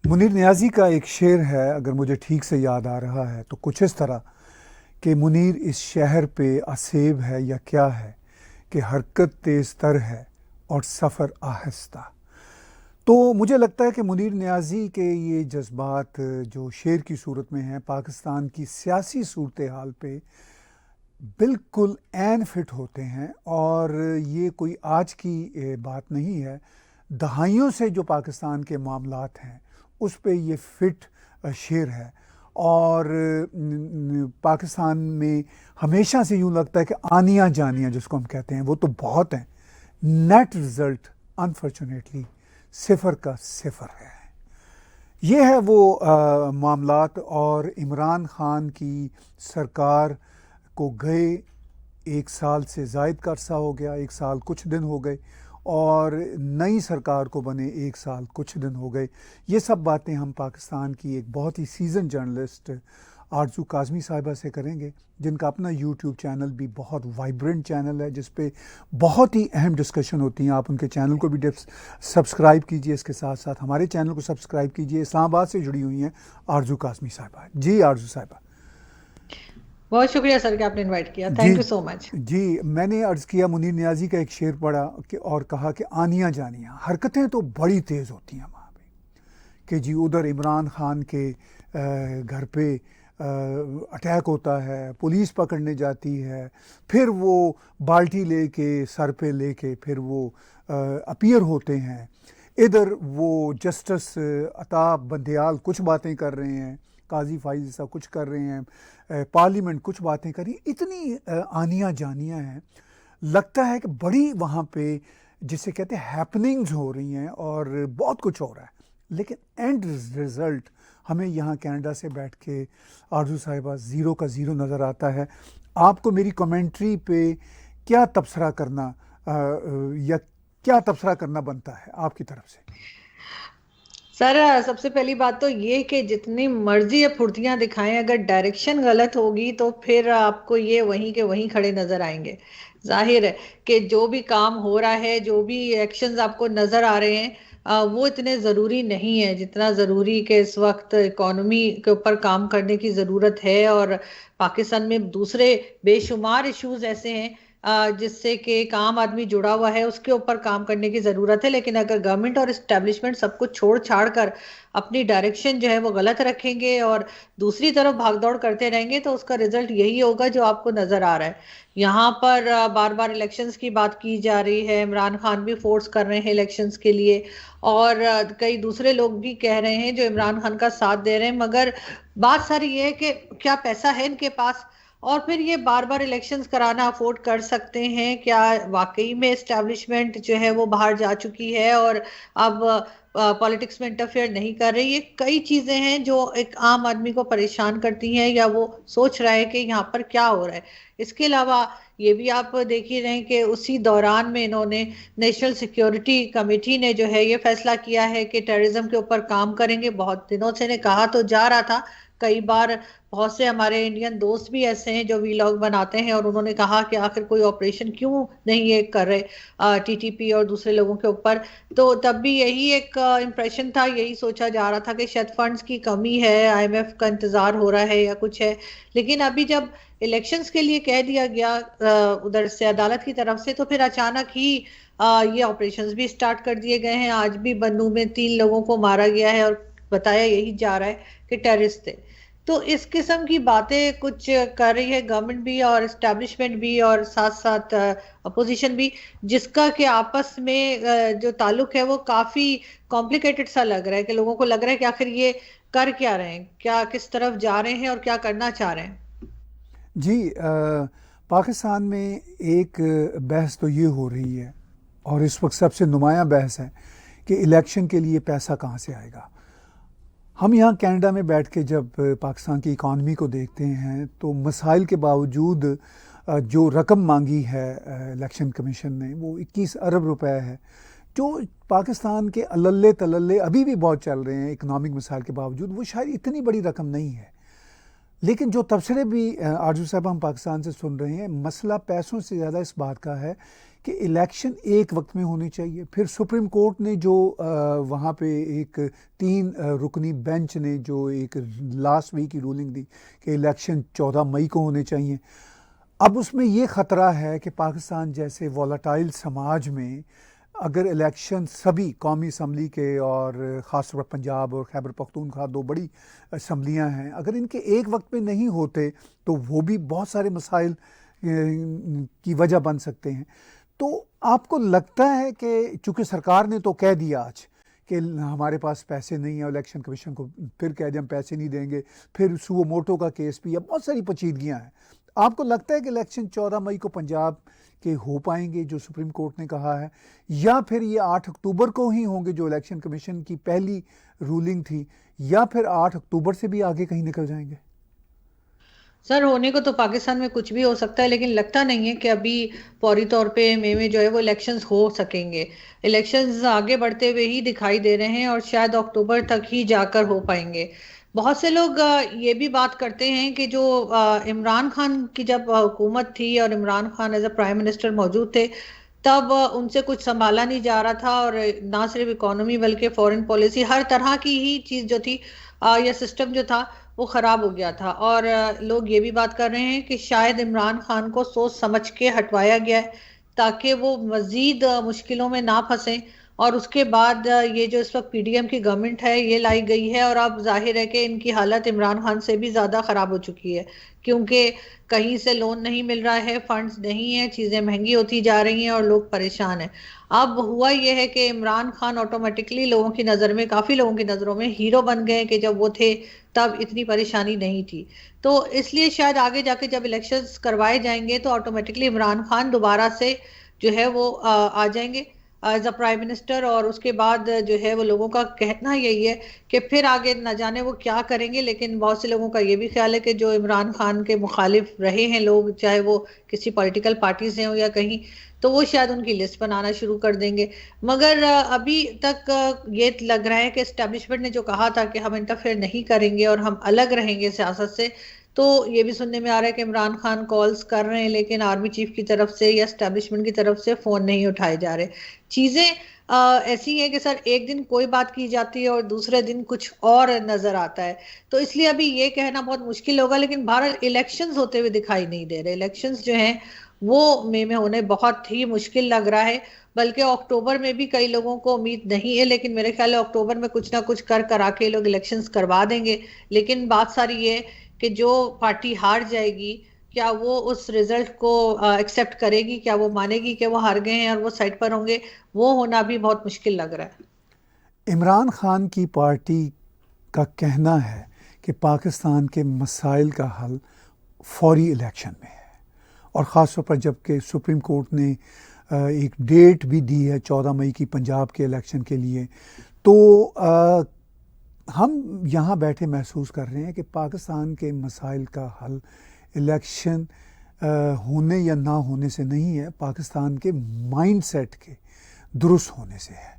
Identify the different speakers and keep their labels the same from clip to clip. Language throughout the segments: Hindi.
Speaker 1: मुनीर नियाज़ी का एक शेर है, अगर मुझे ठीक से याद आ रहा है तो कुछ इस तरह कि मुनीर इस शहर पे असेब है या क्या है कि हरकत तेज़ तर है और सफ़र आहिस्ता। तो मुझे लगता है कि मुनीर नियाज़ी के ये जज्बात जो शेर की सूरत में हैं, पाकिस्तान की सियासी सूरत हाल पे बिल्कुल ऐन फिट होते हैं। और ये कोई आज की बात नहीं है, दहाइयों से जो पाकिस्तान के मामलात हैं उस पे ये फिट शेर है। और पाकिस्तान में हमेशा से यूँ लगता है कि आनियाँ जानियाँ जिसको हम कहते हैं वो तो बहुत हैं, नेट रिज़ल्ट अनफॉर्चुनेटली सिफर का सिफर है। ये है वो मामलात। और इमरान खान की सरकार को गए 1 साल से ज़ायद का अरसा हो गया, 1 साल कुछ दिन हो गए, और नई सरकार को बने 1 साल कुछ दिन हो गए। ये सब बातें हम पाकिस्तान की एक बहुत ही सीजन जर्नलिस्ट आरजू काज़मी साहिबा से करेंगे, जिनका अपना यूट्यूब चैनल भी बहुत वाइब्रेंट चैनल है, जिस पे बहुत ही अहम डिस्कशन होती हैं। आप उनके चैनल को भी सब्सक्राइब कीजिए, इसके साथ साथ हमारे चैनल को सब्सक्राइब कीजिए। इस्लामाबाद से जुड़ी हुई हैं आरजू काज़मी साहिबा। जी आरजू साहिबा।
Speaker 2: बहुत शुक्रिया सर कि आपने इनवाइट किया।
Speaker 1: जी
Speaker 2: थैंक यू सो मच।
Speaker 1: जी, मैंने अर्ज़ किया मुनीर नियाज़ी का एक शेर पढ़ा कि और कहा कि आनियाँ जानियाँ हरकतें तो बड़ी तेज़ होती हैं वहाँ पे, कि जी उधर इमरान खान के घर पे अटैक होता है, पुलिस पकड़ने जाती है, फिर वो बाल्टी लेके सर पे लेके फिर वो अपीयर होते हैं। इधर वो जस्टिस अता बंदयाल कुछ बातें कर रहे हैं, काजी फाइज साहब कुछ कर रहे हैं, पार्लियामेंट कुछ बातें करी। इतनी आनियाँ जानियाँ हैं, लगता है कि बड़ी वहाँ पे जिसे कहते हैं हैपनिंग्स हो रही हैं और बहुत कुछ हो रहा है। लेकिन एंड रिज़ल्ट हमें यहाँ कनाडा से बैठ के आरजू साहिबा ज़ीरो का ज़ीरो नज़र आता है। आपको मेरी कमेंट्री पे क्या तबसरा करना या क्या तबसरा करना बनता है आपकी तरफ से?
Speaker 2: सर सबसे पहली बात तो ये कि जितनी मर्जी ये फुर्तियां दिखाएं, अगर डायरेक्शन गलत होगी तो फिर आपको ये वहीं के वहीं खड़े नजर आएंगे। जाहिर है कि जो भी काम हो रहा है, जो भी एक्शंस आपको नजर आ रहे हैं, वो इतने ज़रूरी नहीं है जितना ज़रूरी कि इस वक्त इकोनॉमी के ऊपर काम करने की ज़रूरत है। और पाकिस्तान में दूसरे बेशुमार इश्यूज ऐसे हैं जिससे कि एक आम आदमी जुड़ा हुआ है, उसके ऊपर काम करने की ज़रूरत है। लेकिन अगर गवर्नमेंट और इस्टेब्लिशमेंट सब कुछ छोड़ छाड़ कर अपनी डायरेक्शन जो है वो गलत रखेंगे और दूसरी तरफ भागदौड़ करते रहेंगे तो उसका रिजल्ट यही होगा जो आपको नज़र आ रहा है। यहाँ पर बार बार इलेक्शंस की बात की जा रही है, इमरान खान भी फोर्स कर रहे हैं इलेक्शंस के लिए, और कई दूसरे लोग भी कह रहे हैं जो इमरान खान का साथ दे रहे हैं। मगर बात सारी ये है कि क्या पैसा है इनके पास, और फिर ये बार बार इलेक्शंस कराना अफोर्ड कर सकते हैं क्या? वाकई में एस्टेब्लिशमेंट जो है वो बाहर जा चुकी है और अब पॉलिटिक्स में इंटरफेयर नहीं कर रही? ये कई चीजें हैं जो एक आम आदमी को परेशान करती हैं, या वो सोच रहा है कि यहाँ पर क्या हो रहा है। इसके अलावा ये भी आप देख ही रहे हैं कि उसी दौरान में इन्होंने नेशनल सिक्योरिटी कमेटी ने जो है ये फैसला किया है कि टेररिज्म के ऊपर काम करेंगे। बहुत दिनों से ने कहा तो जा रहा था, कई बार बहुत से हमारे इंडियन दोस्त भी ऐसे हैं जो वीलॉग बनाते हैं, और उन्होंने कहा कि आखिर कोई ऑपरेशन क्यों नहीं ये कर रहे टीटीपी और दूसरे लोगों के ऊपर। तो तब भी यही एक इम्प्रेशन था, यही सोचा जा रहा था कि शायद फंड्स की कमी है, आईएमएफ का इंतजार हो रहा है या कुछ है। लेकिन अभी जब इलेक्शंस के लिए कह दिया गया उधर से अदालत की तरफ से, तो फिर अचानक ही ये ऑपरेशंस भी स्टार्ट कर दिए गए हैं। आज भी बन्नू में 3 लोगों को मारा गया है और बताया यही जा रहा है कि टेररिस्ट थे। तो इस किस्म की बातें कुछ कर रही है गवर्नमेंट भी और एस्टेब्लिशमेंट भी और साथ साथ अपोजिशन भी, जिसका कि आपस में जो ताल्लुक है वो काफी कॉम्प्लिकेटेड सा लग रहा है, कि लोगों को लग रहा है कि आखिर ये कर क्या रहे हैं, क्या किस तरफ जा रहे हैं और क्या करना चाह रहे हैं।
Speaker 1: जी, पाकिस्तान में एक बहस तो ये हो रही है, और इस वक्त सबसे नुमाया बहस है कि इलेक्शन के लिए पैसा कहाँ से आएगा। हम यहाँ कनाडा में बैठ के जब पाकिस्तान की इकॉनमी को देखते हैं तो मसाइल के बावजूद जो रकम मांगी है इलेक्शन कमीशन ने वो 21 अरब रुपए है, जो पाकिस्तान के अल्ले तल्ले अभी भी बहुत चल रहे हैं इकनॉमिक मसाइल के बावजूद, वो शायद इतनी बड़ी रकम नहीं है। लेकिन जो तबसरे भी आरजू साहब हम पाकिस्तान से सुन रहे हैं, मसला पैसों से ज़्यादा इस बात का है कि इलेक्शन एक वक्त में होने चाहिए। फिर सुप्रीम कोर्ट ने जो वहाँ पे एक 3 रुकनी बेंच ने जो एक लास्ट वीक की रूलिंग दी कि इलेक्शन 14 मई को होने चाहिए। अब उसमें ये ख़तरा है कि पाकिस्तान जैसे वॉलाटाइल समाज में अगर इलेक्शन सभी कौमी असम्बली के और ख़ास तौर पर पंजाब और खैबर पख्तूनख्वा 2 बड़ी असम्बलियाँ हैं, अगर इनके एक वक्त में नहीं होते तो वो भी बहुत सारे मसाइल की वजह बन सकते हैं। तो आपको लगता है कि चूँकि सरकार ने तो कह दिया आज कि हमारे पास पैसे नहीं है, इलेक्शन कमीशन को फिर कह दिया हम पैसे नहीं देंगे, फिर सुओ मोटो का केस भी है, बहुत सारी पेचीदगियाँ हैं। आपको लगता है कि इलेक्शन 14 मई को पंजाब के हो पाएंगे जो सुप्रीम कोर्ट ने कहा है, या फिर ये 8 अक्टूबर को ही होंगे जो इलेक्शन कमीशन की पहली रूलिंग थी, या फिर 8 अक्टूबर से भी आगे कहीं निकल जाएंगे?
Speaker 2: सर, होने को तो पाकिस्तान में कुछ भी हो सकता है, लेकिन लगता नहीं है कि अभी फौरी तौर पे मई में जो है वो इलेक्शंस हो सकेंगे। इलेक्शंस आगे बढ़ते हुए ही दिखाई दे रहे हैं और शायद अक्टूबर तक ही जाकर हो पाएंगे। बहुत से लोग ये भी बात करते हैं कि जो इमरान खान की जब हुकूमत थी और Imran Khan as a prime minister मौजूद थे, तब उनसे कुछ संभाला नहीं जा रहा था, और ना सिर्फ इकोनॉमी बल्कि फॉरेन पॉलिसी, हर तरह की ही चीज जो थी या सिस्टम जो था वो खराब हो गया था। और लोग ये भी बात कर रहे हैं कि शायद इमरान खान को सोच समझ के हटवाया गया है ताकि वो मजीद मुश्किलों में ना फंसे। और उसके बाद ये जो इस वक्त पीडीएम की गवर्नमेंट है ये लाई गई है, और अब जाहिर है कि इनकी हालत इमरान खान से भी ज्यादा खराब हो चुकी है, क्योंकि कहीं से लोन नहीं मिल रहा है, फंड्स नहीं है, चीजें महंगी होती जा रही हैं और लोग परेशान हैं। अब हुआ यह है कि इमरान खान ऑटोमेटिकली लोगों की नजर में, काफी लोगों की नजरों में हीरो बन गए कि जब वो थे तब इतनी परेशानी नहीं थी। तो इसलिए शायद आगे जाके जब इलेक्शंस करवाए जाएंगे तो ऑटोमेटिकली इमरान खान दोबारा से जो है वो आ जाएंगे एज अ प्राइम मिनिस्टर। और उसके बाद जो है वो लोगों का कहना यही है कि फिर आगे न जाने वो क्या करेंगे, लेकिन बहुत से लोगों का ये भी ख्याल है कि जो इमरान खान के मुखालिफ रहे हैं लोग, चाहे वो किसी पॉलिटिकल पार्टी से हो या कहीं, तो वो शायद उनकी लिस्ट बनाना शुरू कर देंगे। मगर अभी तक ये लग रहा है कि एस्टेब्लिशमेंट ने जो कहा था कि हम इंटरफेयर नहीं करेंगे और हम अलग रहेंगे सियासत से, तो ये भी सुनने में आ रहा है कि इमरान खान कॉल्स कर रहे हैं लेकिन आर्मी चीफ की तरफ से या एस्टेब्लिशमेंट की तरफ से फोन नहीं उठाए जा रहे। चीजें ऐसी हैं कि सर एक दिन कोई बात की जाती है और दूसरे दिन कुछ और नजर आता है। तो इसलिए अभी ये कहना बहुत मुश्किल होगा, लेकिन भारत इलेक्शंस होते हुए दिखाई नहीं दे रहे। इलेक्शंस जो हैं वो मई में होने बहुत ही मुश्किल लग रहा है, बल्कि अक्टूबर में भी कई लोगों को उम्मीद नहीं है, लेकिन मेरे ख्याल है अक्टूबर में कुछ ना कुछ कर करा के लोग इलेक्शंस करवा देंगे। लेकिन बात सारी ये कि जो पार्टी हार जाएगी क्या वो उस रिजल्ट को एक्सेप्ट करेगी, क्या वो मानेगी कि वो हार गए हैं और वो साइड पर होंगे, वो होना भी बहुत मुश्किल लग रहा है।
Speaker 1: इमरान खान की पार्टी का कहना है कि पाकिस्तान के मसाइल का हल फौरी इलेक्शन में है, और ख़ास तौर पर जबकि सुप्रीम कोर्ट ने एक डेट भी दी है 14 मई की पंजाब के इलेक्शन के लिए, तो हम यहाँ बैठे महसूस कर रहे हैं कि पाकिस्तान के मसाइल का हल इलेक्शन होने या ना होने से नहीं है, पाकिस्तान के माइंडसेट के दुरुस्त होने से है।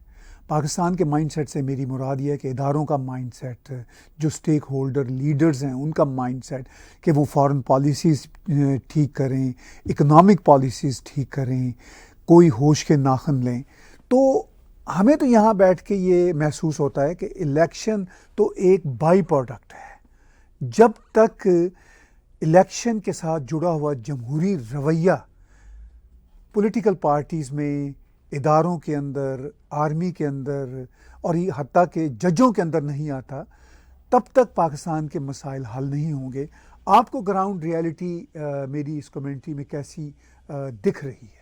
Speaker 1: पाकिस्तान के माइंडसेट से मेरी मुराद ये है कि इदारों का माइंडसेट, जो स्टेक होल्डर लीडर्स हैं उनका माइंडसेट, कि वो फॉरेन पॉलिसीज़ ठीक करें, इकोनॉमिक पॉलिसीज़ ठीक करें, कोई होश के नाखन लें। तो हमें तो यहाँ बैठ के ये महसूस होता है कि इलेक्शन तो एक बाई प्रोडक्ट है। जब तक इलेक्शन के साथ जुड़ा हुआ जमहूरी रवैया पॉलिटिकल पार्टीज़ में, इदारों के अंदर, आर्मी के अंदर और ये हत्ता के जजों के अंदर नहीं आता, तब तक पाकिस्तान के मसाइल हल नहीं होंगे। आपको ग्राउंड रियलिटी मेरी इस कमेंट्री में कैसी दिख रही है?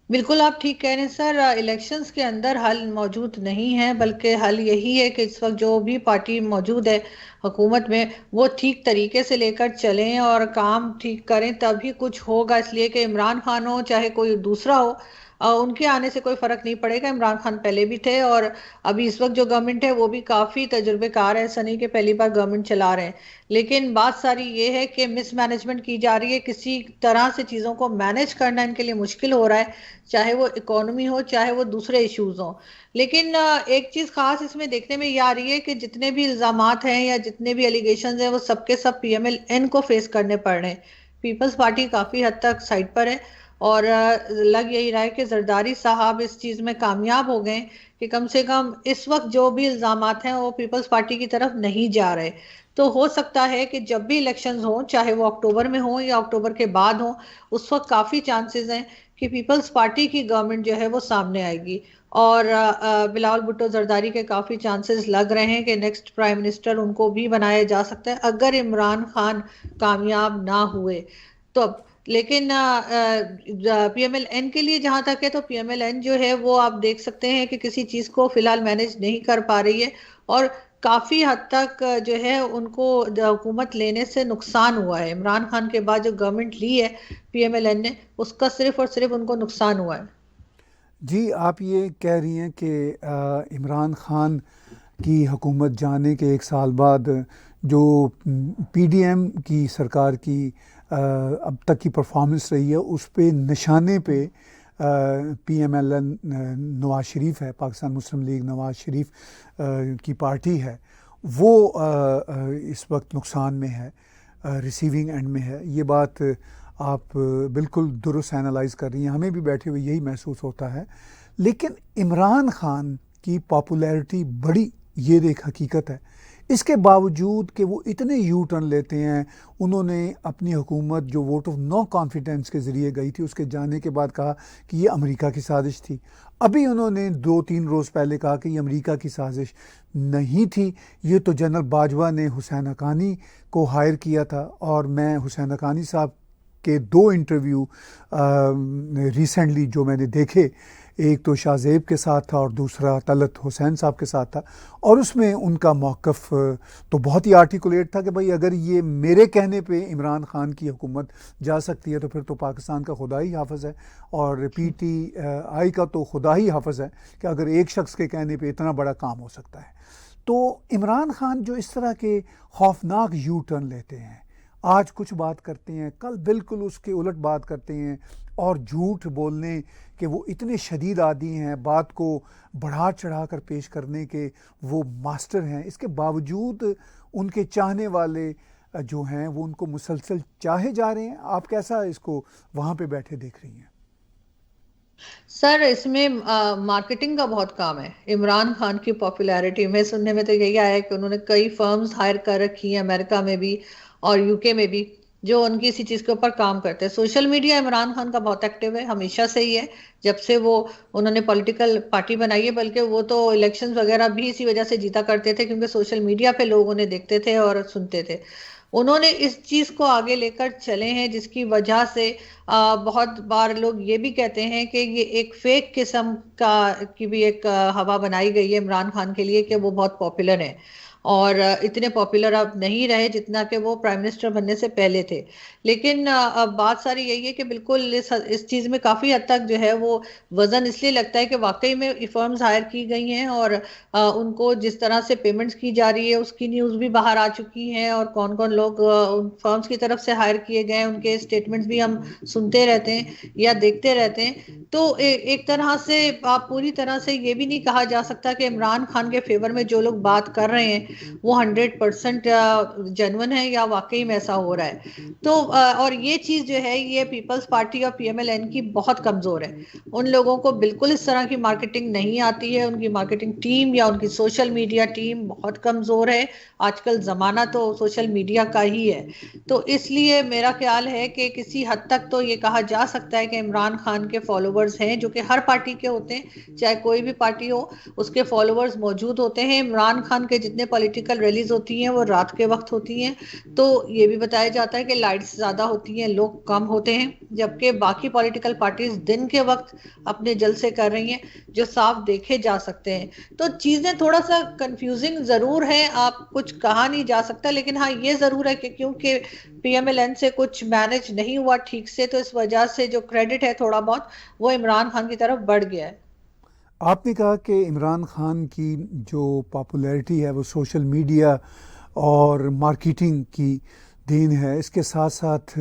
Speaker 2: बिल्कुल आप ठीक कह रहे हैं सर, इलेक्शंस के अंदर हल मौजूद नहीं है, बल्कि हल यही है कि इस वक्त जो भी पार्टी मौजूद है हुकूमत में वो ठीक तरीके से लेकर चलें और काम ठीक करें, तभी कुछ होगा। इसलिए कि इमरान खान हो चाहे कोई दूसरा हो, उनके आने से कोई फर्क नहीं पड़ेगा। इमरान खान पहले भी थे और अभी इस वक्त जो गवर्नमेंट है वो भी काफी तजुर्बेकार है, ऐसा नहीं कि पहली बार गवर्नमेंट चला रहे हैं। लेकिन बात सारी ये है कि मिसमैनेजमेंट की जा रही है, किसी तरह से चीजों को मैनेज करना इनके लिए मुश्किल हो रहा है, चाहे वो इकोनॉमी हो चाहे वो दूसरे इश्यूज हो। लेकिन एक चीज खास इसमें देखने में ये आ रही है कि जितने भी इल्जामात हैं या जितने भी एलिगेशन हैं वो सबके सब पीएमएल एन को फेस करने पड़ रहे हैं। पीपल्स पार्टी काफी हद तक साइड पर है और लग यही रहा है कि जरदारी साहब इस चीज में कामयाब हो गए कि कम से कम इस वक्त जो भी इल्जामात हैं वो पीपल्स पार्टी की तरफ नहीं जा रहे। तो हो सकता है कि जब भी इलेक्शंस हो, चाहे वो अक्टूबर में हो या अक्टूबर के बाद हो, उस वक्त काफी चांसेस हैं कि पीपल्स पार्टी की गवर्नमेंट जो है वो सामने आएगी। और बिलावल भुट्टो जरदारी के काफी चांसेस लग रहे हैं कि नेक्स्ट प्राइम मिनिस्टर उनको भी बनाया जा सकता है अगर इमरान खान कामयाब ना हुए तो। लेकिन पीएमएलएन के लिए जहां तक है तो पीएमएलएन जो है वो आप देख सकते हैं कि किसी चीज को फिलहाल मैनेज नहीं कर पा रही है और काफी हद तक जो है उनको हुकूमत लेने से नुकसान हुआ है। इमरान खान के बाद जो गवर्नमेंट ली है पीएमएलएन ने, उसका सिर्फ और सिर्फ उनको नुकसान हुआ है।
Speaker 1: जी, आप ये कह रही हैं कि इमरान खान की हुकूमत जाने के एक साल बाद जो पीडीएम की सरकार की अब तक की परफॉर्मेंस रही है उस पे निशाने पे पीएमएलएन नवाज शरीफ है, पाकिस्तान मुस्लिम लीग नवाज शरीफ की पार्टी है, वो इस वक्त नुकसान में है, रिसीविंग एंड में है। ये बात आप बिल्कुल दुरुस्त एनालाइज कर रही हैं, हमें भी बैठे हुए यही महसूस होता है। लेकिन इमरान खान की पॉपुलैरिटी बड़ी, ये एक हकीकत है। इसके बावजूद कि वो इतने यू टर्न लेते हैं, उन्होंने अपनी हुकूमत जो वोट ऑफ नो कॉन्फिडेंस के ज़रिए गई थी उसके जाने के बाद कहा कि ये अमेरिका की साजिश थी। अभी उन्होंने 2-3 रोज़ पहले कहा कि ये अमेरिका की साजिश नहीं थी, ये तो जनरल बाजवा ने हुसैन हक्कानी को हायर किया था। और मैं हुसैन हक्कानी साहब के 2 इंटरव्यू रिसेंटली जो मैंने देखे, एक तो शाहजेब के साथ था और दूसरा तलत हुसैन साहब के साथ था, और उसमें उनका मौक़िफ़ तो बहुत ही आर्टिकुलेट था कि भाई अगर ये मेरे कहने पे इमरान खान की हुकूमत जा सकती है तो फिर तो पाकिस्तान का खुदा ही हाफ़िज़ है, और पीटीआई का तो खुदा ही हाफ़िज़ है कि अगर एक शख्स के कहने पे इतना बड़ा काम हो सकता है। तो इमरान खान जो इस तरह के खौफनाक यू टर्न लेते हैं, आज कुछ बात करते हैं, कल बिल्कुल उसके उलट बात करते हैं, और झूठ बोलने के वो इतने शदीद आदी हैं, बात को बढ़ा चढ़ा कर पेश करने के वो मास्टर हैं। इसके बावजूद उनके चाहने वाले जो हैं वो उनको मुसलसल चाहे जा रहे हैं। आप कैसा इसको वहाँ पे बैठे देख रही हैं?
Speaker 2: सर, इसमें मार्केटिंग का बहुत काम है। इमरान खान की पॉपुलैरिटी में सुनने में तो यही आया है कि उन्होंने कई फर्म्स हायर कर रखी हैं अमेरिका में भी और यूके में भी, जो उनकी इसी चीज के ऊपर काम करते हैं। सोशल मीडिया इमरान खान का बहुत एक्टिव है, हमेशा से ही है, जब से वो उन्होंने पॉलिटिकल पार्टी बनाई है। बल्कि वो तो इलेक्शंस वगैरह भी इसी वजह से जीता करते थे क्योंकि सोशल मीडिया पे लोग उन्हें देखते थे और सुनते थे। उन्होंने इस चीज को आगे लेकर चले हैं जिसकी वजह से बहुत बार लोग ये भी कहते हैं कि ये एक फेक किस्म का की भी एक हवा बनाई गई है इमरान खान के लिए कि वो बहुत पॉपुलर है, और इतने पॉपुलर अब नहीं रहे जितना कि वो प्राइम मिनिस्टर बनने से पहले थे। लेकिन अब बात सारी यही है कि बिल्कुल इस चीज में काफी हद तक जो है वो वजन इसलिए लगता है कि वाकई में फर्म्स हायर की गई हैं और उनको जिस तरह से पेमेंट्स की जा रही है उसकी न्यूज भी बाहर आ चुकी है, और कौन कौन लोग उन फर्म्स की तरफ से हायर किए गए हैं उनके स्टेटमेंट्स भी हम सुनते रहते हैं या देखते रहते हैं। तो एक तरह से आप पूरी तरह से ये भी नहीं कहा जा सकता कि इमरान खान के फेवर में जो लोग बात कर रहे हैं वो 100% जेन्युइन है या वाकई में ऐसा हो रहा है। तो और ये चीज जो है ये पीपल्स पार्टी और पीएमएलएन की बहुत कमजोर है। उन लोगों को बिल्कुल इस तरह की मार्केटिंग नहीं आती है, उनकी मार्केटिंग टीम या उनकी सोशल मीडिया टीम बहुत कमजोर है। आजकल जमाना तो सोशल मीडिया का ही है। तो इसलिए मेरा ख्याल है कि किसी हद तक तो ये कहा जा सकता है कि इमरान खान के फॉलोवर्स हैं, जो कि हर पार्टी के होते हैं, चाहे कोई भी पार्टी हो उसके फॉलोवर्स मौजूद होते हैं। इमरान खान के जितने पॉलिटिकल रैलीज होती हैं वो रात के वक्त होती हैं, तो ये भी बताया जाता है कि लाइट्स ज्यादा होती हैं, लोग कम होते हैं, जबकि बाकी पॉलिटिकल पार्टीज दिन के वक्त अपने जलसे कर रही हैं जो साफ देखे जा सकते हैं। तो चीजें थोड़ा सा कंफ्यूजिंग जरूर है, आप कुछ कहा नहीं जा सकता। लेकिन हाँ ये जरूर है कि क्योंकि पीएमएलएन से कुछ मैनेज नहीं हुआ ठीक से, तो इस वजह से जो क्रेडिट है थोड़ा बहुत वो इमरान खान की तरफ बढ़ गया है।
Speaker 1: आपने कहा कि इमरान खान की जो पॉपुलैरिटी है वो सोशल मीडिया और मार्केटिंग की देन है। इसके साथ साथ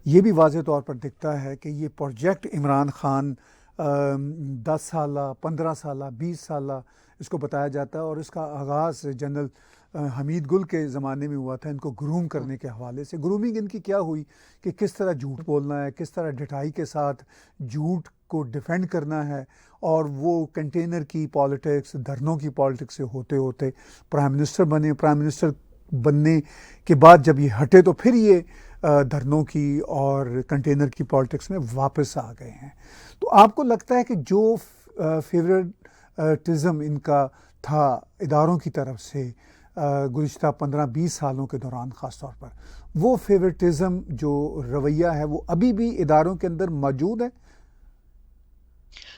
Speaker 1: ये भी वाज़े तौर पर दिखता है कि ये प्रोजेक्ट इमरान खान 10 साल 15 साल 20 साल इसको बताया जाता है, और इसका आगाज़ जनरल हमीद गुल के ज़माने में हुआ था इनको ग्रूम करने के हवाले से। ग्रूमिंग इनकी क्या हुई कि किस तरह झूठ बोलना है, किस तरह ढिठाई के साथ झूठ को डिफेंड करना है, और वो कंटेनर की पॉलिटिक्स, धरनों की पॉलिटिक्स से होते होते प्राइम मिनिस्टर बने। प्राइम मिनिस्टर बनने के बाद जब ये हटे तो फिर ये धरनों की और कंटेनर की पॉलिटिक्स में वापस आ गए हैं। तो आपको लगता है कि जो फेवरेटिज़म इनका था इदारों की तरफ से गुज़िश्ता 15-20 सालों के दौरान ख़ास तौर पर, वो फेवरेटिज़म जो रवैया है वो अभी भी इदारों के अंदर मौजूद है?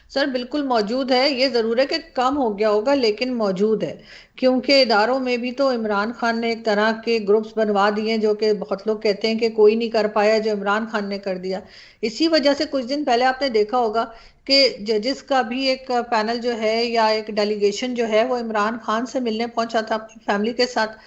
Speaker 2: सर बिल्कुल मौजूद है। ये जरूर है कि कम हो गया होगा, लेकिन मौजूद है। क्योंकि इदारों में भी तो इमरान खान ने एक तरह के ग्रुप्स बनवा दिए, जो कि बहुत लोग कहते हैं कि कोई नहीं कर पाया जो इमरान खान ने कर दिया। इसी वजह से कुछ दिन पहले आपने देखा होगा कि जजेस का भी एक पैनल जो है, या एक डेलीगेशन जो है, वो इमरान खान से मिलने पहुंचा था अपनी फैमिली के साथ।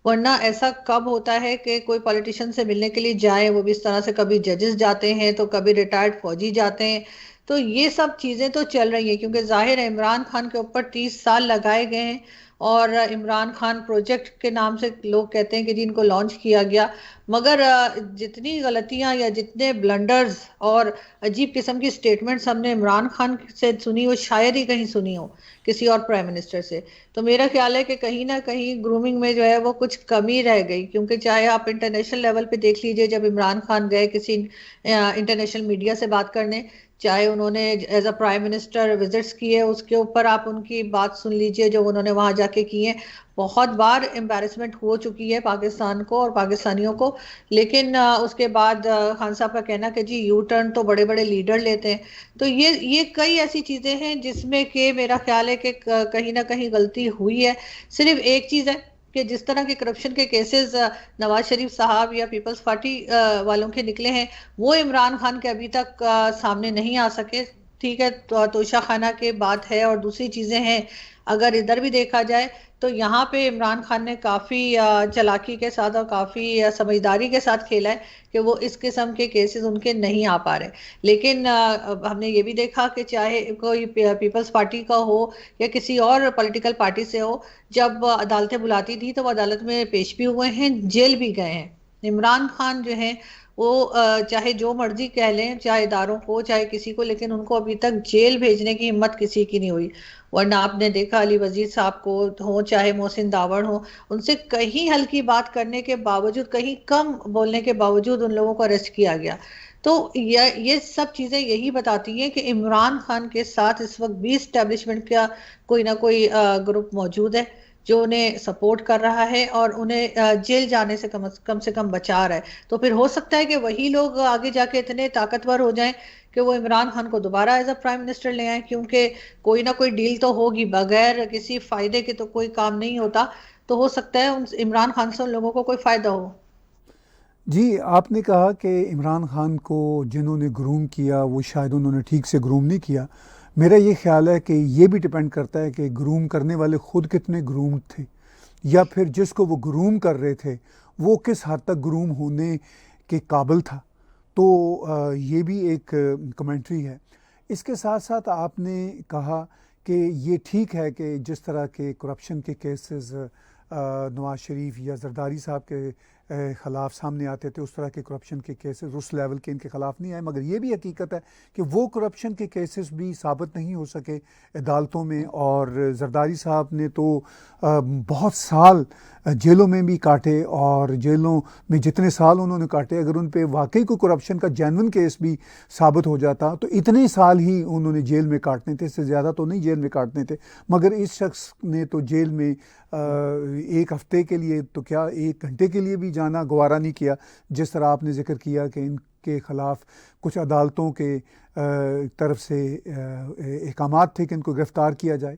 Speaker 2: वरना ऐसा कब होता है कि कोई पॉलिटिशियन से मिलने के लिए जाए, वो भी इस तरह से, कभी जजेस जाते हैं तो कभी रिटायर्ड फौजी जाते हैं। तो ये सब चीजें तो चल रही है, क्योंकि जाहिर है इमरान खान के ऊपर 30 साल लगाए गए हैं, और इमरान खान प्रोजेक्ट के नाम से लोग कहते हैं कि जी इनको लॉन्च किया गया। मगर जितनी गलतियां या जितने ब्लंडर्स और अजीब किस्म की स्टेटमेंट्स हमने इमरान खान से सुनी, वो शायद ही कहीं सुनी हो किसी और प्राइम मिनिस्टर से। तो मेरा ख्याल है कि कहीं ना कहीं ग्रूमिंग में जो है वो कुछ कमी रह गई। क्योंकि चाहे आप इंटरनेशनल लेवल पे देख लीजिए, जब इमरान खान गए किसी इंटरनेशनल मीडिया से बात करने, चाहे उन्होंने as a prime minister visits किए, उसके ऊपर आप उनकी बात सुन लीजिए जो उन्होंने वहां जाके किए। बहुत बार एम्बैरेसमेंट हो चुकी है पाकिस्तान को और पाकिस्तानियों को। लेकिन उसके बाद खान साहब का कहना कि जी यू टर्न तो बड़े बड़े लीडर लेते हैं। तो ये कई ऐसी चीजें हैं जिसमें कि मेरा ख्याल है कि कहीं ना कहीं गलती हुई है। सिर्फ एक चीज है कि जिस तरह के करप्शन के केसेस नवाज शरीफ साहब या पीपल्स पार्टी वालों के निकले हैं, वो इमरान खान के अभी तक सामने नहीं आ सके। ठीक है, तो तोशा खाना के बात है और दूसरी चीजें हैं। अगर इधर भी देखा जाए तो यहाँ पे इमरान खान ने काफी चालाकी के साथ और काफी समझदारी के साथ खेला है कि वो इस किस्म के केसेस उनके नहीं आ पा रहे। लेकिन हमने ये भी देखा कि चाहे कोई पीपल्स पार्टी का हो या किसी और पॉलिटिकल पार्टी से हो, जब अदालतें बुलाती थी तो वो अदालत में पेश भी हुए हैं, जेल भी गए हैं। इमरान खान जो है वो चाहे जो मर्जी कह लें, चाहे इदारों को चाहे किसी को, लेकिन उनको अभी तक जेल भेजने की हिम्मत किसी की नहीं हुई। वरना आपने देखा अली वजीर साहब को हो, चाहे मोहसिन दावड़ हो, उनसे कहीं हल्की बात करने के बावजूद, कहीं कम बोलने के बावजूद उन लोगों को अरेस्ट किया गया। तो ये सब चीजें यही बताती हैं कि इमरान खान के साथ इस वक्त भी स्टैब्लिशमेंट का कोई ना कोई ग्रुप मौजूद है जो उन्हें सपोर्ट कर रहा है और उन्हें जेल जाने से कम बचा रहा है। तो फिर हो सकता है कि वही लोग आगे जाके इतने ताकतवर हो जाएं कि वो इमरान खान को दोबारा एज अ प्राइम मिनिस्टर ले आए, क्योंकि कोई ना कोई डील तो होगी, बगैर किसी फायदे के तो कोई काम नहीं होता। तो हो सकता है उन इमरान खान से उन लोगों को कोई फायदा हो।
Speaker 1: जी, आपने कहा कि इमरान खान को जिन्होंने ग्रूम किया वो शायद उन्होंने ठीक से ग्रूम नहीं किया। मेरा ये ख्याल है कि ये भी डिपेंड करता है कि ग्रूम करने वाले ख़ुद कितने ग्रूम थे, या फिर जिसको वो ग्रूम कर रहे थे वो किस हद तक ग्रूम होने के काबिल था। तो ये भी एक कमेंट्री है। इसके साथ साथ आपने कहा कि ये ठीक है कि जिस तरह के करप्शन के केसेस नवाज शरीफ या जरदारी साहब के ख़िलाफ़ सामने आते थे, उस तरह के करप्शन के केसेस उस लेवल के इनके ख़िलाफ़ नहीं आए। मगर ये भी हकीकत है कि वो करप्शन के केसेस भी साबित नहीं हो सके अदालतों में, और जरदारी साहब ने तो बहुत साल जेलों में भी काटे, और जेलों में जितने साल उन्होंने काटे, अगर उन पे वाकई कोई करप्शन का जेन्युइन केस भी साबित हो जाता तो इतने साल ही उन्होंने जेल में काटने थे, इससे ज़्यादा तो नहीं जेल में काटने थे। मगर इस शख्स ने तो जेल में एक हफ़्ते के लिए तो क्या, 1 घंटे के लिए भी जाना गवारा नहीं किया। जिस तरह आपने जिक्र किया कि इनके ख़िलाफ़ कुछ अदालतों के तरफ से अहकामात थे कि इनको गिरफ़्तार किया जाए।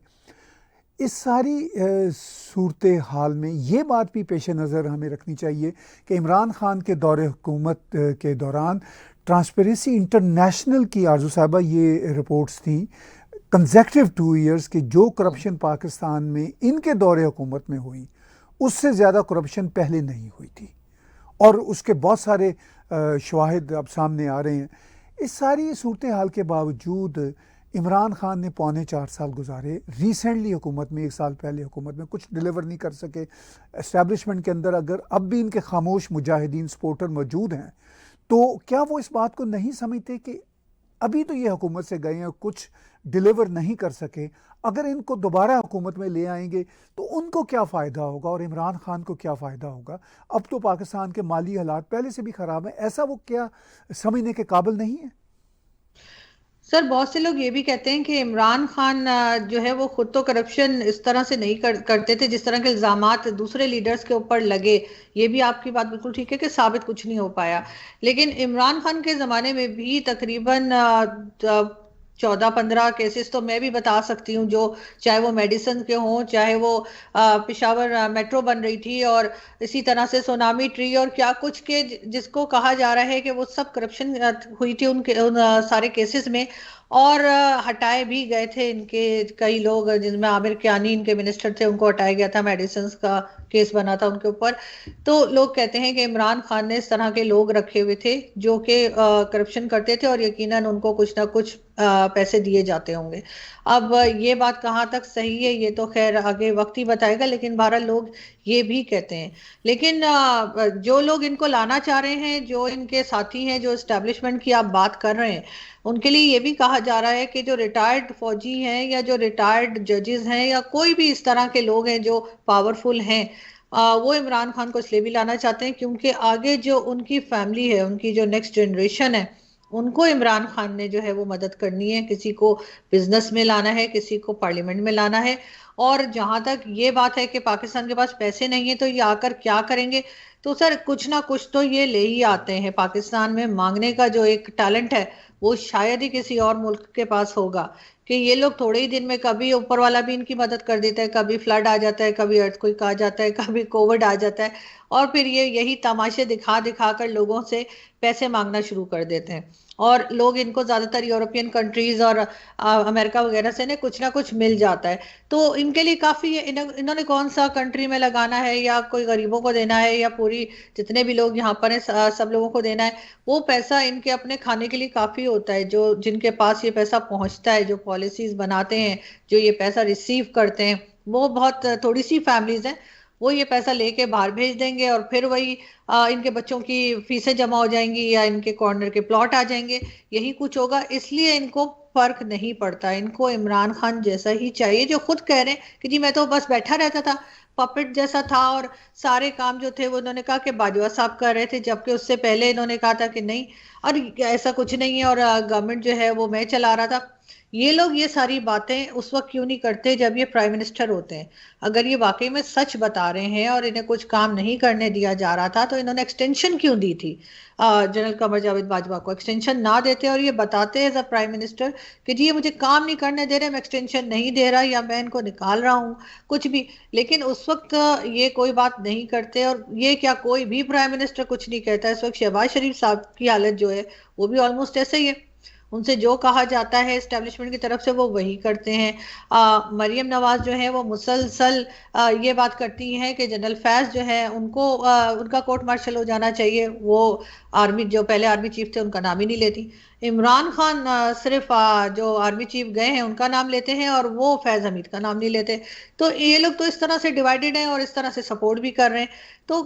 Speaker 1: इस सारी सूरत हाल में ये बात भी पेश नज़र हमें रखनी चाहिए कि इमरान खान के दौरे हुकूमत के दौरान ट्रांसपेरेंसी इंटरनेशनल की, आरजू साहबा ये रिपोर्ट्स थी कंसेक्टिव 2 इयर्स की, जो करप्शन पाकिस्तान में इनके दौरे हुकूमत में हुई उससे ज़्यादा करप्शन पहले नहीं हुई थी, और उसके बहुत सारे शवाहिद अब सामने आ रहे हैं। इस सारी सूरत हाल के बावजूद इमरान खान ने 4.25 साल गुजारे, रिसेंटली हुकूमत में, 1 साल पहले हुकूमत में कुछ डिलीवर नहीं कर सके एस्टैब्लिशमेंट के अंदर। अगर अब भी इनके खामोश मुजाहिदीन सपोर्टर मौजूद हैं तो क्या वो इस बात को नहीं समझते कि अभी तो ये हुकूमत से गए हैं, कुछ डिलीवर नहीं कर सके, अगर इनको दोबारा हुकूमत में ले आएंगे तो उनको क्या फ़ायदा होगा और इमरान खान को क्या फ़ायदा होगा? अब तो पाकिस्तान के माली हालात पहले से भी ख़राब हैं, ऐसा वो क्या समझने के काबिल नहीं है?
Speaker 2: सर बहुत से लोग ये भी कहते हैं कि इमरान खान जो है वो खुद तो करप्शन इस तरह से नहीं करते थे जिस तरह के इल्जामात दूसरे लीडर्स के ऊपर लगे। ये भी आपकी बात बिल्कुल ठीक है कि साबित कुछ नहीं हो पाया। लेकिन इमरान खान के ज़माने में भी तकरीबन 14-15 केसेस तो मैं भी बता सकती हूँ, जो चाहे वो मेडिसिन के हों, चाहे वो पेशावर मेट्रो बन रही थी, और इसी तरह से सोनामी ट्री और क्या कुछ के, जिसको कहा जा रहा है कि वो सब करप्शन हुई थी उनके उन सारे केसेस में। और हटाए भी गए थे इनके कई लोग, जिनमें आमिर कियानी इनके मिनिस्टर थे, उनको हटाया गया था, मेडिसिन का केस बना था उनके ऊपर। तो लोग कहते हैं कि इमरान खान ने इस तरह के लोग रखे हुए थे जो कि करप्शन करते थे और यकीनन उनको कुछ ना कुछ पैसे दिए जाते होंगे। अब ये बात कहाँ तक सही है ये तो खैर आगे वक्त ही बताएगा, लेकिन बहरहाल लोग ये भी कहते हैं। लेकिन जो लोग इनको लाना चाह रहे हैं, जो इनके साथी हैं, जो एस्टेब्लिशमेंट की आप बात कर रहे हैं, उनके लिए ये भी कहा जा रहा है कि जो रिटायर्ड फौजी हैं या जो रिटायर्ड जजेस हैं या कोई भी इस तरह के लोग हैं जो पावरफुल हैं, वो इमरान खान को इसलिए भी लाना चाहते हैं क्योंकि आगे जो उनकी फैमिली है, उनकी जो नेक्स्ट जनरेशन है, उनको इमरान खान ने जो है वो मदद करनी है। किसी को बिजनेस में लाना है, किसी को पार्लियामेंट में लाना है। और जहां तक ये बात है कि पाकिस्तान के पास पैसे नहीं है तो ये आकर क्या करेंगे, तो सर कुछ ना कुछ तो ये ले ही आते हैं। पाकिस्तान में मांगने का जो एक टैलेंट है वो शायद ही किसी और मुल्क के पास होगा, कि ये लोग थोड़े ही दिन में, कभी ऊपर वाला भी इनकी मदद कर देता है, कभी फ्लड आ जाता है, कभी अर्थक्वेक आ जाता है, कभी कोविड आ जाता है, और फिर ये यही तमाशे दिखा दिखा कर लोगों से पैसे मांगना शुरू कर देते हैं। और लोग इनको ज्यादातर यूरोपियन कंट्रीज और अमेरिका वगैरह से ने कुछ ना कुछ मिल जाता है। तो इनके लिए काफी है। इन्होंने कौन सा कंट्री में लगाना है, या कोई गरीबों को देना है, या पूरी जितने भी लोग यहाँ पर हैं सब लोगों को देना है, वो पैसा इनके अपने खाने के लिए काफी होता है। जो जिनके पास ये पैसा पहुंचता है, जो पॉलिसीज बनाते हैं, जो ये पैसा रिसीव करते हैं, वो बहुत थोड़ी सी फैमिलीज हैं। वो ये पैसा लेके बाहर भेज देंगे और फिर वही इनके बच्चों की फीसें जमा हो जाएंगी या इनके कॉर्नर के प्लॉट आ जाएंगे, यही कुछ होगा। इसलिए इनको फर्क नहीं पड़ता, इनको इमरान खान जैसा ही चाहिए, जो खुद कह रहे हैं कि जी मैं तो बस बैठा रहता था, पपेट जैसा था, और सारे काम जो थे वो उन्होंने कहा कि बाजवा साहब कर रहे थे, जबकि उससे पहले इन्होंने कहा था कि नहीं, और ऐसा कुछ नहीं है, और गवर्नमेंट जो है वो मैं चला रहा था। ये लोग ये सारी बातें उस वक्त क्यों नहीं करते जब ये प्राइम मिनिस्टर होते हैं? अगर ये वाकई में सच बता रहे हैं और इन्हें कुछ काम नहीं करने दिया जा रहा था तो इन्होंने एक्सटेंशन क्यों दी थी? जनरल कमर जावेद बाजवा को एक्सटेंशन ना देते और ये बताते एज अ प्राइम मिनिस्टर कि जी ये मुझे काम नहीं करने दे रहे, मैं एक्सटेंशन नहीं दे रहा, या मैं इनको निकाल रहा हूँ, कुछ भी। लेकिन उस वक्त ये कोई बात नहीं करते, और ये क्या कोई भी प्राइम मिनिस्टर कुछ नहीं कहता। इस वक्त शहबाज शरीफ साहब की हालत जो है वो भी ऑलमोस्ट ऐसे ही है। उनसे जो कहा जाता है एस्टेब्लिशमेंट की तरफ से वो वही करते हैं। मरियम नवाज जो है वो मुसलसल ये बात करती हैं कि जनरल फैज जो है उनको उनका कोर्ट मार्शल हो जाना चाहिए। वो आर्मी, जो पहले आर्मी चीफ थे, उनका नाम ही नहीं लेती। इमरान खान सिर्फ जो आर्मी चीफ गए हैं उनका नाम लेते हैं, और वो फैज हमीद का नाम नहीं लेते। तो ये लोग तो इस तरह से डिवाइडेड हैं और इस तरह से सपोर्ट भी कर रहे हैं। तो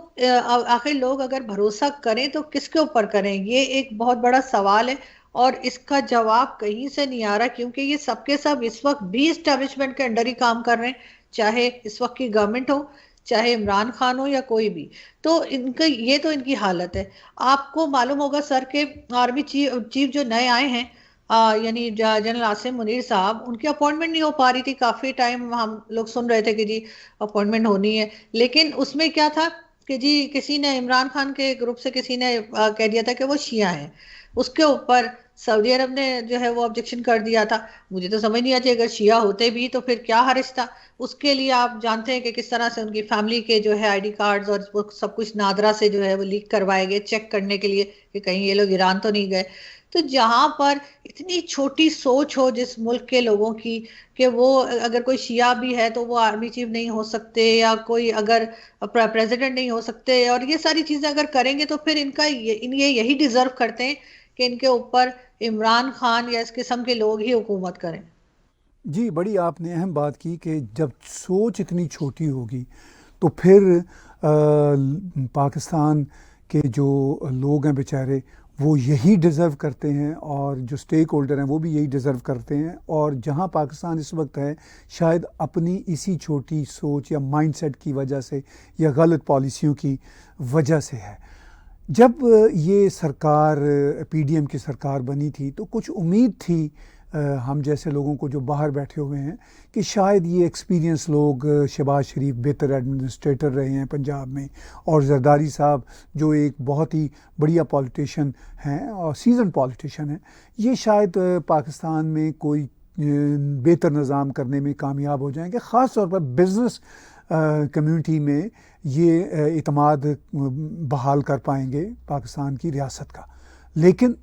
Speaker 2: आखिर लोग अगर भरोसा करें तो किसके ऊपर करें, ये एक बहुत बड़ा सवाल है। और इसका जवाब कहीं से नहीं आ रहा, क्योंकि ये सबके सब इस वक्त भी इस्टेब्लिशमेंट के अंडर ही काम कर रहे हैं, चाहे इस वक्त की गवर्नमेंट हो, चाहे इमरान खान हो, या कोई भी। तो इनका ये तो इनकी हालत है। आपको मालूम होगा सर के आर्मी चीफ जो नए आए हैं, यानी जनरल आसिम मुनीर साहब, उनकी अपॉइंटमेंट नहीं हो पा रही थी। काफी टाइम हम लोग सुन रहे थे कि जी अपॉइंटमेंट होनी है, लेकिन उसमें क्या था कि जी किसी ने, इमरान खान के ग्रुप से किसी ने कह दिया था कि वो शिया हैं। उसके ऊपर सऊदी अरब ने जो है वो ऑब्जेक्शन कर दिया था। मुझे तो समझ नहीं आती, अगर शिया होते भी तो फिर क्या हर्ज था। उसके लिए आप जानते हैं कि किस तरह से उनकी फैमिली के जो है आईडी कार्ड्स और वो सब कुछ नादरा से जो है वो लीक करवाए गए, चेक करने के लिए कि कहीं ये लोग ईरान तो नहीं गए। तो जहां पर इतनी छोटी सोच हो जिस मुल्क के लोगों की, कि वो अगर कोई शिया भी है तो वो आर्मी चीफ नहीं हो सकते, या कोई अगर प्रेसिडेंट नहीं हो सकते, और ये सारी चीजें अगर करेंगे तो फिर ये यही डिजर्व करते हैं कि इनके ऊपर इमरान खान या इस किस्म के लोग ही हुकूमत करें।
Speaker 1: जी, बड़ी आपने अहम बात की कि जब सोच इतनी छोटी होगी तो फिर पाकिस्तान के जो लोग हैं बेचारे, वो यही डिज़र्व करते हैं, और जो स्टेक होल्डर हैं वो भी यही डिज़र्व करते हैं। और जहां पाकिस्तान इस वक्त है, शायद अपनी इसी छोटी सोच या माइंडसेट की वजह से या गलत पॉलिसियों की वजह से है। जब ये सरकार पीडीएम की सरकार बनी थी तो कुछ उम्मीद थी हम जैसे लोगों को जो बाहर बैठे हुए हैं कि शायद ये एक्सपीरियंस लोग, शहबाज शरीफ बेहतर एडमिनिस्ट्रेटर रहे हैं पंजाब में, और जरदारी साहब जो एक बहुत ही बढ़िया पॉलिटिशियन हैं और सीजन पॉलिटिशियन हैं, ये शायद पाकिस्तान में कोई बेहतर निज़ाम करने में कामयाब हो जाएंगे। ख़ास तौर पर बिज़नेस कम्युनिटी में ये इतमाद बहाल कर पाएंगे पाकिस्तान की रियासत का। लेकिन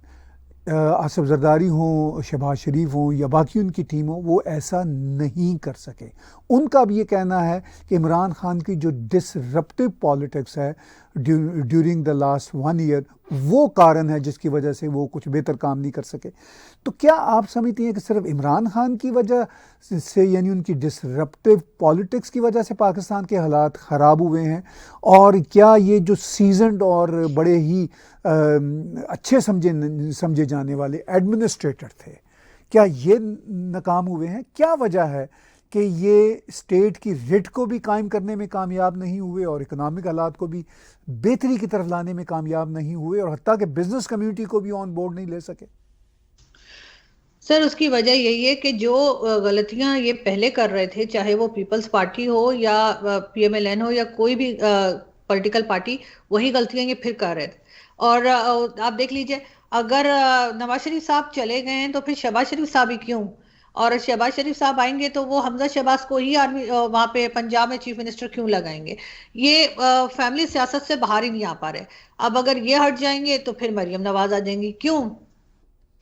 Speaker 1: आसिफ जरदारी हों, शहबाज शरीफ हों या बाकी उनकी टीम हो, वो ऐसा नहीं कर सके। उनका भी ये कहना है कि इमरान खान की जो डिसरप्टिव पॉलिटिक्स है ड्यूरिंग द लास्ट 1 ईयर, वो कारण है जिसकी वजह से वो कुछ बेहतर काम नहीं कर सके। तो क्या आप समझती हैं कि सिर्फ इमरान खान की वजह से, यानी उनकी डिसरप्टिव पॉलिटिक्स की वजह से पाकिस्तान के हालात ख़राब हुए हैं, और क्या ये जो सीजनड और बड़े ही अच्छे समझे जाने वाले एडमिनिस्ट्रेटर थे, क्या ये नाकाम हुए हैं? क्या वजह है कि ये स्टेट की रिट को भी कायम करने में कामयाब नहीं हुए और इकोनॉमिक हालात को भी बेहतरी की तरफ लाने में कामयाब नहीं हुए, और हत्ता कि बिजनेस कम्युनिटी को भी ऑन बोर्ड नहीं ले सके?
Speaker 2: सर, उसकी वजह यही है कि जो गलतियां ये पहले कर रहे थे, चाहे वो पीपल्स पार्टी हो या पीएमएलएन हो या कोई भी पॉलिटिकल पार्टी, वही गलतियां ये फिर कर रहे थे। और आप देख लीजिए, अगर नवाज शरीफ साहब चले गए हैं तो फिर शहबाज शरीफ साहब ही क्यों? और शहबाज शरीफ साहब आएंगे तो वो हमजा शहबाज को ही आर्मी वहां पे पंजाब में चीफ मिनिस्टर क्यों लगाएंगे? ये फैमिली सियासत से बाहर ही नहीं आ पा रहे। अब अगर ये हट जाएंगे तो फिर मरियम नवाज आ जाएंगी, क्यों?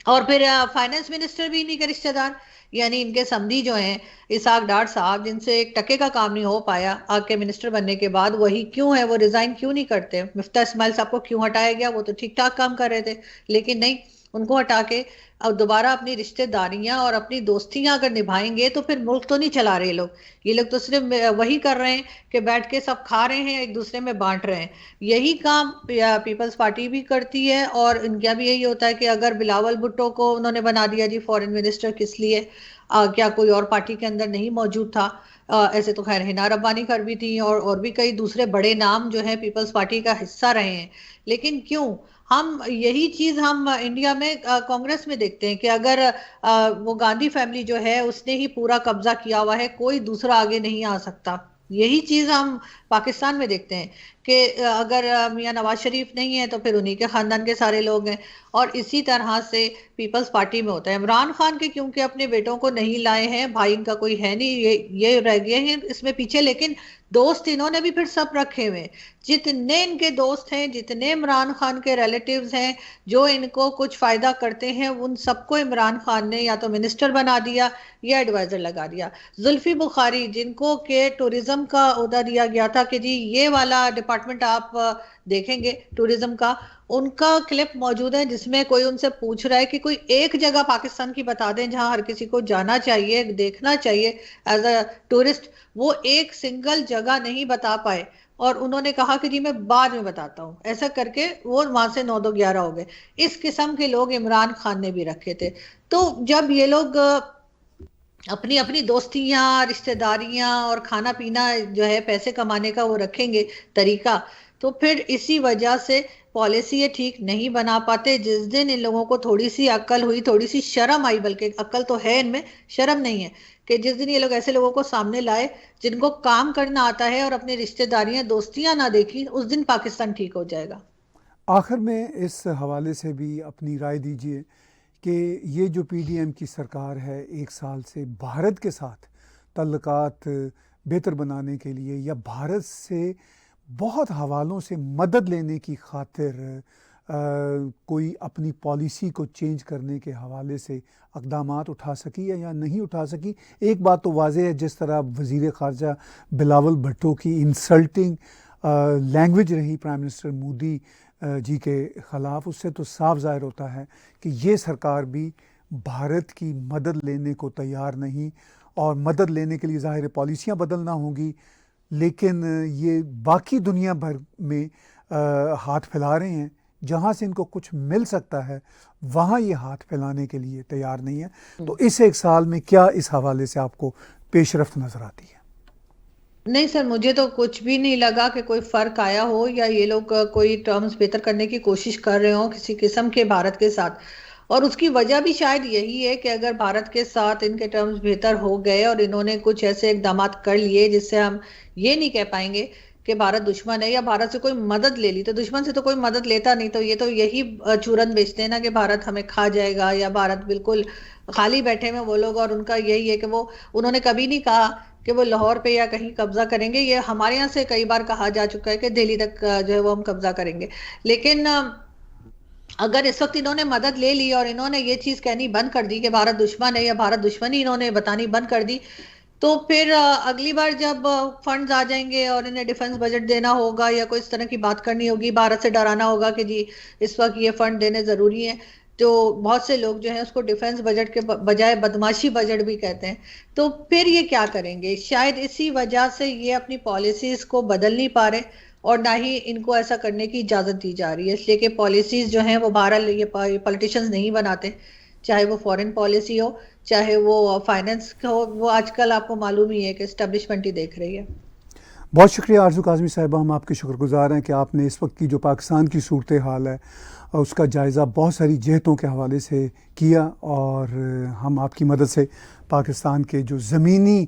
Speaker 2: और फिर फाइनेंस मिनिस्टर भी इन्हीं के रिश्तेदार, यानी इनके समधी जो हैं इसाक डार साहब, जिनसे एक टके का काम नहीं हो पाया आके मिनिस्टर बनने के बाद, वही क्यों है? वो रिजाइन क्यों नहीं करते? मिफ्ता इस्माइल साहब को क्यों हटाया गया? वो तो ठीक ठाक काम कर रहे थे, लेकिन नहीं, उनको हटा के अब दोबारा अपनी रिश्तेदारियां और अपनी दोस्तियां अगर निभाएंगे तो फिर मुल्क तो नहीं चला रहे लोग। ये लोग तो सिर्फ वही कर रहे हैं कि बैठ के सब खा रहे हैं, एक दूसरे में बांट रहे हैं। यही काम पीपल्स पार्टी भी करती है, और इनका भी यही होता है कि अगर बिलावल भुट्टो को उन्होंने बना दिया जी फॉरेन मिनिस्टर, किस लिए? क्या कोई और पार्टी के अंदर नहीं मौजूद था? ऐसे तो खैर हिना रब्बानी कर भी थी, और भी कई दूसरे बड़े नाम जो है पीपल्स पार्टी का हिस्सा रहे हैं। लेकिन क्यों हम यही चीज हम इंडिया में कांग्रेस में देखते हैं कि अगर वो गांधी फैमिली जो है उसने ही पूरा कब्जा किया हुआ है, कोई दूसरा आगे नहीं आ सकता। यही चीज हम पाकिस्तान में देखते हैं कि अगर मियां नवाज शरीफ नहीं है तो फिर उन्हीं के खानदान के सारे लोग हैं। और इसी तरह से पीपल्स पार्टी में होता है। इमरान खान के क्योंकि अपने बेटों को नहीं लाए हैं, भाई इनका कोई है नहीं, ये रह गए हैं इसमें पीछे, लेकिन दोस्त इन्होंने भी फिर सब रखे हुए। जितने इनके दोस्त हैं, जितने इमरान खान के रिलेटिव्स हैं जो इनको कुछ फायदा करते हैं, उन सबको इमरान खान ने या तो मिनिस्टर बना दिया या एडवाइजर लगा दिया। जुल्फी बुखारी, जिनको के टूरिज्म का ओहदा दिया गया था कि जी ये वाला डिपार्टमेंट आप देखेंगे टूरिज्म का, उनका क्लिप मौजूद है जिसमें कोई उनसे पूछ रहा है कि कोई एक जगह पाकिस्तान की बता दें जहां हर किसी को जाना चाहिए, देखना चाहिए एज अ टूरिस्ट। वो एक सिंगल जगह नहीं बता पाए, और उन्होंने कहा कि जी मैं बाद में बताता हूं। ऐसा करके वो वहां से 9-2-11 हो गए। इस किस्म के लोग इमरान खान ने भी रखे थे। तो जब ये लोग अपनी अपनी दोस्तियां, रिश्तेदारियां और खाना पीना जो है पैसे कमाने का वो रखेंगे तरीका, तो फिर इसी वजह से पॉलिसी ये ठीक नहीं बना पाते। जिस दिन इन लोगों को थोड़ी सी अक्ल हुई, थोड़ी सी शर्म आई, बल्कि अक्ल तो है इनमें, शर्म नहीं है, कि जिस दिन ये लोग ऐसे लोगों को सामने लाए जिनको काम करना आता है और अपनी रिश्तेदारियां दोस्तियां ना देखी, उस दिन पाकिस्तान ठीक हो जाएगा।
Speaker 1: आखिर में इस हवाले से भी अपनी राय दीजिए कि ये जो पीडीएम की सरकार है, 1 साल से भारत के साथ तल्लुकात बेहतर बनाने के लिए या भारत से बहुत हवालों से मदद लेने की खातिर कोई अपनी पॉलिसी को चेंज करने के हवाले से अक़दामात उठा सकी है या नहीं उठा सकी? एक बात तो वाज़ेह है, जिस तरह वज़ीर ख़ारजा बिलावल भुट्टो की इंसल्टिंग लैंग्वेज रही प्राइम मिनिस्टर मोदी जी के ख़िलाफ़, उससे तो साफ ज़ाहिर होता है कि ये सरकार भी भारत की मदद लेने को तैयार नहीं, और मदद लेने के लिए ज़ाहिर पॉलिसियाँ बदलना होंगी, लेकिन ये बाकी दुनिया भर में हाथ फैला रहे हैं। जहाँ से इनको कुछ मिल सकता है वहाँ ये हाथ फैलाने के लिए तैयार नहीं है। तो इस एक साल में क्या इस हवाले से आपको पेशरफ्त नज़र आती है?
Speaker 2: नहीं सर, मुझे तो कुछ भी नहीं लगा कि कोई फर्क आया हो या ये लोग कोई टर्म्स बेहतर करने की कोशिश कर रहे हो किसी किस्म के भारत के साथ। और उसकी वजह भी शायद यही है कि अगर भारत के साथ इनके टर्म्स बेहतर हो गए और इन्होंने कुछ ऐसे इकदाम कर लिए जिससे हम ये नहीं कह पाएंगे कि भारत दुश्मन है या भारत से कोई मदद ले ली, तो दुश्मन से तो कोई मदद लेता नहीं, तो ये तो यही चूरन बेचते हैं ना कि भारत हमें खा जाएगा या भारत बिल्कुल खाली बैठे में वो लोग। और उनका यही है कि वो, उन्होंने कभी नहीं कहा कि वो लाहौर पे या कहीं कब्जा करेंगे। ये हमारे यहाँ से कई बार कहा जा चुका है कि दिल्ली तक जो है वो हम कब्जा करेंगे। लेकिन अगर इस वक्त इन्होंने मदद ले ली और इन्होंने ये चीज कहनी बंद कर दी कि भारत दुश्मन है या भारत दुश्मनी इन्होंने बतानी बंद कर दी, तो फिर अगली बार जब फंड्स आ जाएंगे और इन्हें डिफेंस बजट देना होगा या कोई इस तरह की बात करनी होगी, भारत से डराना होगा कि जी इस वक्त ये फंड देने जरूरी है, तो बहुत से लोग जो है उसको डिफेंस बजट के बजाय बदमाशी बजट भी कहते हैं, तो फिर ये क्या करेंगे? शायद इसी वजह से ये अपनी पॉलिसीज को बदल नहीं पा रहे और ना ही इनको ऐसा करने की इजाजत दी जा रही है, इसलिए कि पॉलिसीज जो हैं वो बाहर ये पॉलिटिशियंस नहीं बनाते, चाहे वो फॉरेन पॉलिसी हो चाहे वो फाइनेंस हो, वो आजकल आपको मालूम ही है कि एस्टेब्लिशमेंट ही देख रही है।
Speaker 1: बहुत शुक्रिया आरज़ू काज़मी साहिबा, हम आपके शुक्रगुजार हैं कि आपने इस वक्त की जो पाकिस्तान की सूरत हाल है उसका जायज़ा बहुत सारी जहतों के हवाले से किया, और हम आपकी मदद से पाकिस्तान के जो ज़मीनी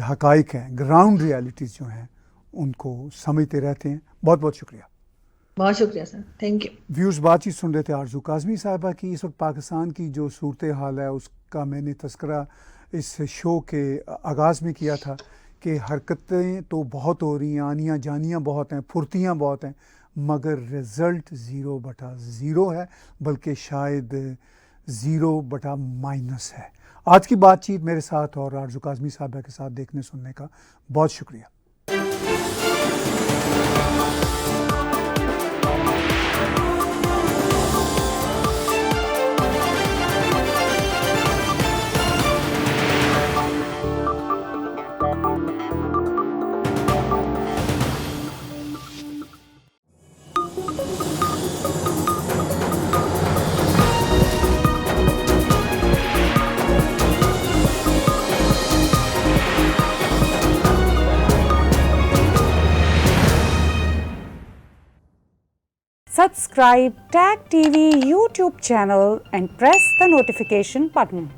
Speaker 1: हक़ाइक़ हैं, ग्राउंड रियलिटीज़ जो हैं, उनको समझते रहते हैं। बहुत बहुत शुक्रिया।
Speaker 2: बहुत शुक्रिया सर, थैंक यू।
Speaker 1: व्यूज़ बातचीत सुन रहे थे आरज़ू काज़मी साहिबा की। इस वक्त पाकिस्तान की जो सूरत हाल है उसका मैंने तज़किरा इस शो के आगाज़ में किया था कि हरकतें तो बहुत हो रही हैं, आनियाँ जानियाँ बहुत हैं, फुर्तियाँ बहुत हैं, मगर रिज़ल्ट 0/0 है, बल्कि शायद 0/- है। आज की बातचीत मेरे साथ और आरज़ू काज़मी साहिबा के साथ देखने सुनने का बहुत शुक्रिया।
Speaker 3: Subscribe TAG TV YouTube channel and press the notification button.